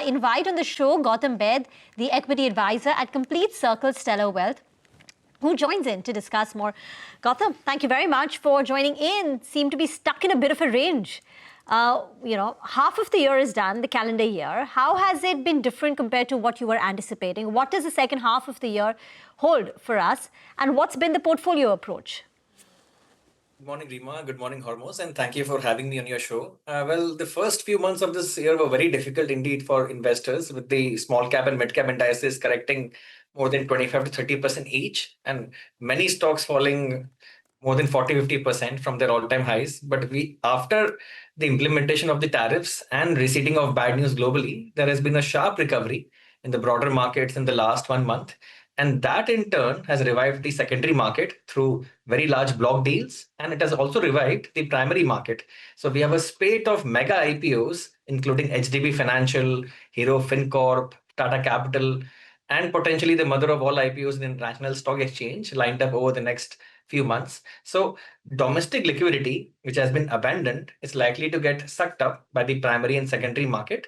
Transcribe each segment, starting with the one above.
invite on the show Gautam Baid, the equity advisor at Complete Circle Stellar Wealth, who joins in to discuss more. Gautam, thank you very much for joining in. Seem to be stuck in a bit of a range. Half of the year is done, the calendar year. How has it been different compared to what you were anticipating? What does the second half of the year hold for us? And what's been the portfolio approach? Good morning, Reema. Good morning, Hormuz. And thank you for having me on your show. The first few months of this year were very difficult indeed for investors, with the small cap and mid cap indices correcting more than 25 to 30% each, and many stocks falling more than 40-50% from their all-time highs. But after the implementation of the tariffs and receding of bad news globally, there has been a sharp recovery in the broader markets in the last 1 month. And that in turn has revived the secondary market through very large block deals. And it has also revived the primary market. So we have a spate of mega IPOs, including HDB Financial, Hero FinCorp, Tata Capital, and potentially the mother of all IPOs in the International Stock Exchange lined up over the next few months. So domestic liquidity, which has been abandoned, is likely to get sucked up by the primary and secondary market,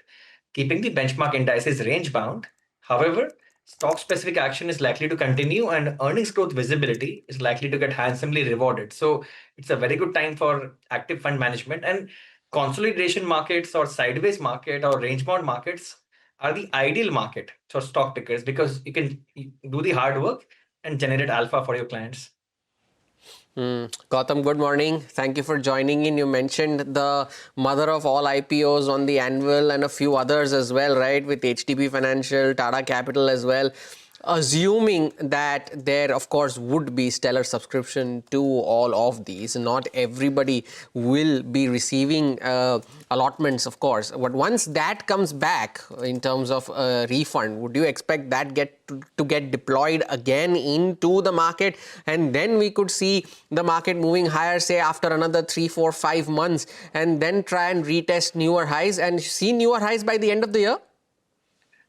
keeping the benchmark indices range bound. However, stock-specific action is likely to continue and earnings growth visibility is likely to get handsomely rewarded. So it's a very good time for active fund management, and consolidation markets or sideways market or range-bound markets are the ideal market for stock pickers because you can do the hard work and generate alpha for your clients. Gautam, good morning. Thank you for joining in. You mentioned the mother of all IPOs on the anvil and a few others as well, right? With HDB Financial, Tata Capital as well. Assuming that there, of course, would be stellar subscription to all of these. Not everybody will be receiving allotments, of course. But once that comes back in terms of refund, would you expect that to get deployed again into the market? And then we could see the market moving higher, say, after another 3, 4, 5 months, and then try and retest newer highs and see newer highs by the end of the year?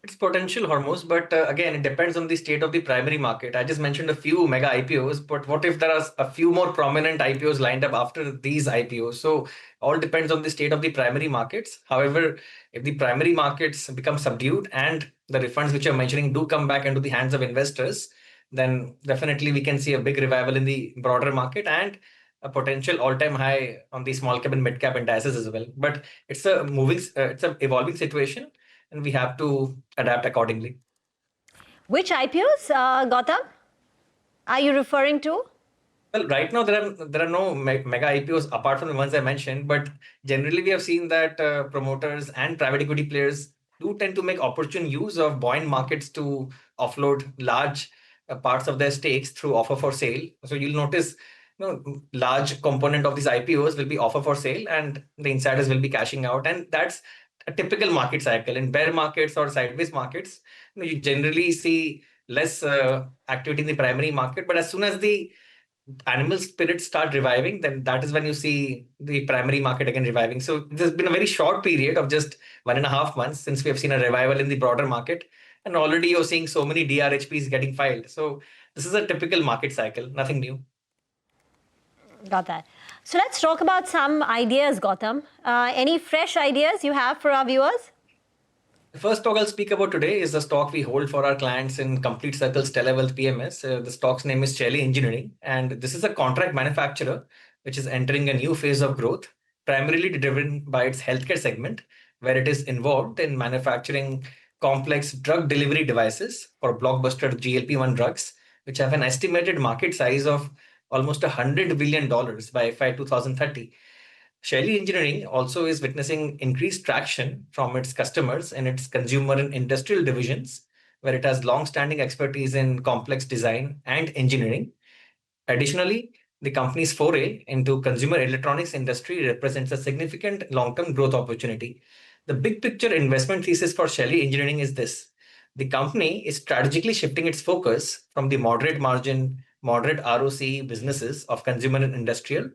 It's potential, Hormuz, but again, it depends on the state of the primary market. I just mentioned a few mega IPOs, but what if there are a few more prominent IPOs lined up after these IPOs? So all depends on the state of the primary markets. However, if the primary markets become subdued and the refunds which you're mentioning do come back into the hands of investors, then definitely we can see a big revival in the broader market and a potential all-time high on the small cap and mid cap indices as well. But it's it's an evolving situation, and we have to adapt accordingly. Which IPOs, Gautam, are you referring to? Well, right now there are no mega IPOs apart from the ones I mentioned, but generally we have seen that promoters and private equity players do tend to make opportune use of buoyant markets to offload large parts of their stakes through offer for sale. So you'll notice, large component of these IPOs will be offer for sale, and the insiders will be cashing out, and that's a typical market cycle. In bear markets or sideways markets, you generally see less activity in the primary market, but as soon as the animal spirits start reviving, then that is when you see the primary market again reviving. So there's been a very short period of just 1.5 months since we have seen a revival in the broader market, and already you're seeing so many DRHPs getting filed. So this is a typical market cycle, nothing new. Got that. So let's talk about some ideas, Gautam. Any fresh ideas you have for our viewers? The first stock I'll speak about today is the stock we hold for our clients in Complete Circle Stellar Wealth PMS. The stock's name is Shelly Engineering, and this is a contract manufacturer which is entering a new phase of growth, primarily driven by its healthcare segment, where it is involved in manufacturing complex drug delivery devices for blockbuster GLP-1 drugs, which have an estimated market size of almost $100 billion by FY 2030. Shelly Engineering also is witnessing increased traction from its customers in its consumer and industrial divisions, where it has long-standing expertise in complex design and engineering. Additionally, the company's foray into consumer electronics industry represents a significant long-term growth opportunity. The big picture investment thesis for Shelly Engineering is this. The company is strategically shifting its focus from the moderate margin, moderate ROC businesses of consumer and industrial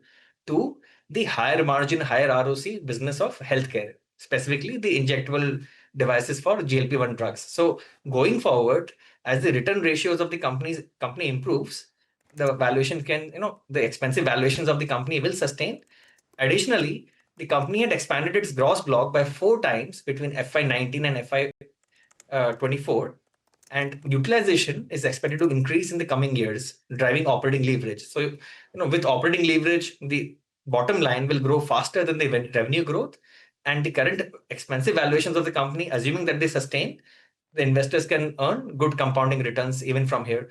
to the higher margin, higher ROC business of healthcare, specifically the injectable devices for GLP-1 drugs. So going forward, as the return ratios of the company improves, the valuation the expensive valuations of the company will sustain. Additionally, the company had expanded its gross block by 4 times between FY19 and FY24, and utilization is expected to increase in the coming years, driving operating leverage. So, with operating leverage, the bottom line will grow faster than the revenue growth, and the current expensive valuations of the company, assuming that they sustain, the investors can earn good compounding returns even from here.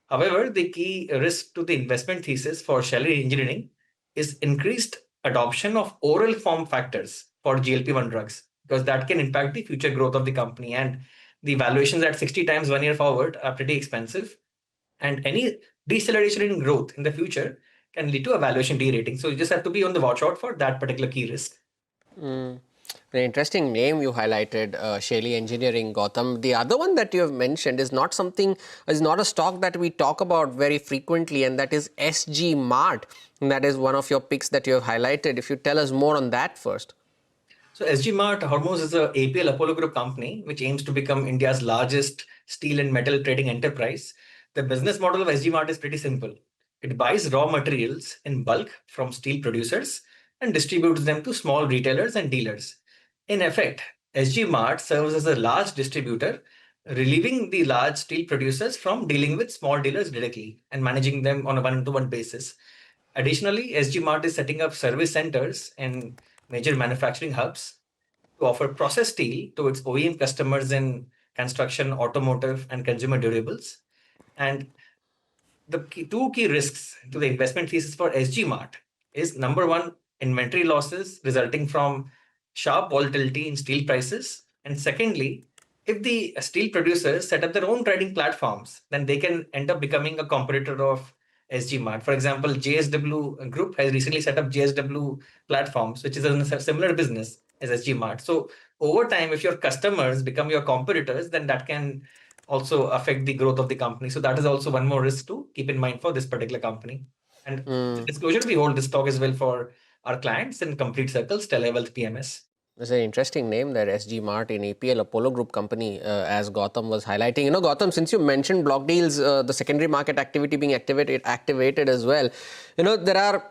However, the key risk to the investment thesis for Shell Engineering is increased adoption of oral form factors for GLP-1 drugs, because that can impact the future growth of the company. And the valuations at 60 times 1 year forward are pretty expensive. And any deceleration in growth in the future can lead to a valuation de-rating. So you just have to be on the watch out for that particular key risk. An interesting name you highlighted, Shaily Engineering, Gautam. The other one that you have mentioned is not a stock that we talk about very frequently, and that is SG Mart. And that is one of your picks that you have highlighted. If you tell us more on that first. So SG Mart Hormuz is a APL Apollo Group company which aims to become India's largest steel and metal trading enterprise. The business model of SG Mart is pretty simple. It buys raw materials in bulk from steel producers and distributes them to small retailers and dealers. In effect, SG Mart serves as a large distributor, relieving the large steel producers from dealing with small dealers directly and managing them on a one-to-one basis. Additionally, SG Mart is setting up service centers in major manufacturing hubs to offer processed steel to its OEM customers in construction, automotive, and consumer durables. And the two key risks to the investment thesis for SG Mart is number one, inventory losses resulting from sharp volatility in steel prices. And secondly, if the steel producers set up their own trading platforms, then they can end up becoming a competitor of SG Mart. For example, JSW Group has recently set up JSW platforms, which is a similar business as SG Mart. So over time, if your customers become your competitors, then that can also affect the growth of the company. So that is also one more risk to keep in mind for this particular company. And the disclosure, we hold this stock as well for our clients in Complete Circle, Stellar Wealth PMS. It's an interesting name, that SG Mart in APL Apollo Group company, as Gautam was highlighting. Gautam, since you mentioned block deals, the secondary market activity being activated as well, there are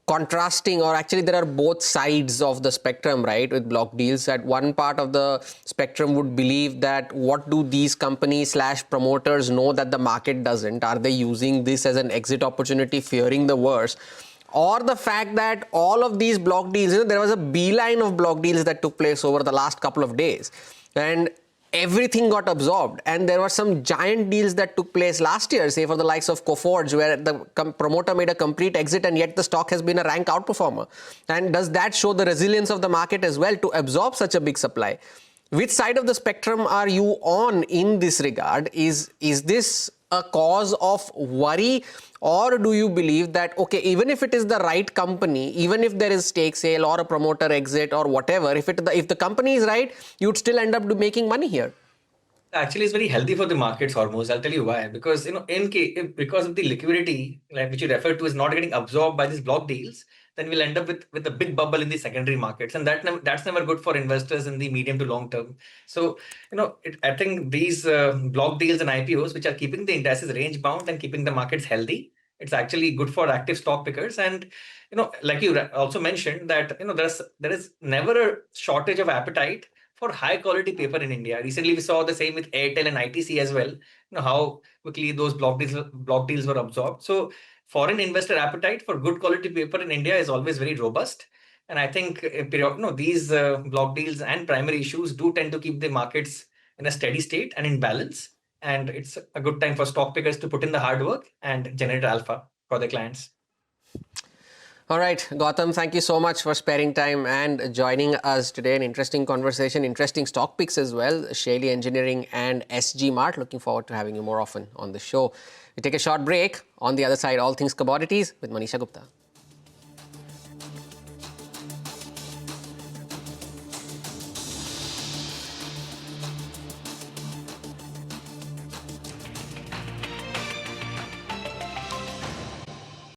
contrasting, or actually there are both sides of the spectrum, right, with block deals. At one part of the spectrum would believe that what do these companies / promoters know that the market doesn't? Are they using this as an exit opportunity, fearing the worst? Or the fact that all of these block deals, there was a beeline of block deals that took place over the last couple of days, and everything got absorbed. And there were some giant deals that took place last year, say for the likes of Coforge, where the promoter made a complete exit, and yet the stock has been a rank outperformer. And does that show the resilience of the market as well to absorb such a big supply? Which side of the spectrum are you on in this regard? Is this a cause of worry, or do you believe that, okay, even if it is the right company, even if there is stake sale or a promoter exit or whatever, if the company is right, you'd still end up making money here? Actually, it's very healthy for the markets, Hormuz. I'll tell you why. Because because of the liquidity, like which you referred to, is not getting absorbed by these block deals, then we'll end up with a big bubble in the secondary markets, and that's never good for investors in the medium to long term. So I think these block deals and IPOs, which are keeping the indices range bound and keeping the markets healthy, it's actually good for active stock pickers. And like you also mentioned that there is never a shortage of appetite for high quality paper in India. Recently, we saw the same with Airtel and ITC as well. How quickly those block deals were absorbed. So foreign investor appetite for good quality paper in India is always very robust. And I think these block deals and primary issues do tend to keep the markets in a steady state and in balance. And it's a good time for stock pickers to put in the hard work and generate alpha for their clients. All right, Gautam, thank you so much for sparing time and joining us today. An interesting conversation, interesting stock picks as well, Shaily Engineering and SG Mart. Looking forward to having you more often on the show. We take a short break. On the other side, all things commodities with Manisha Gupta.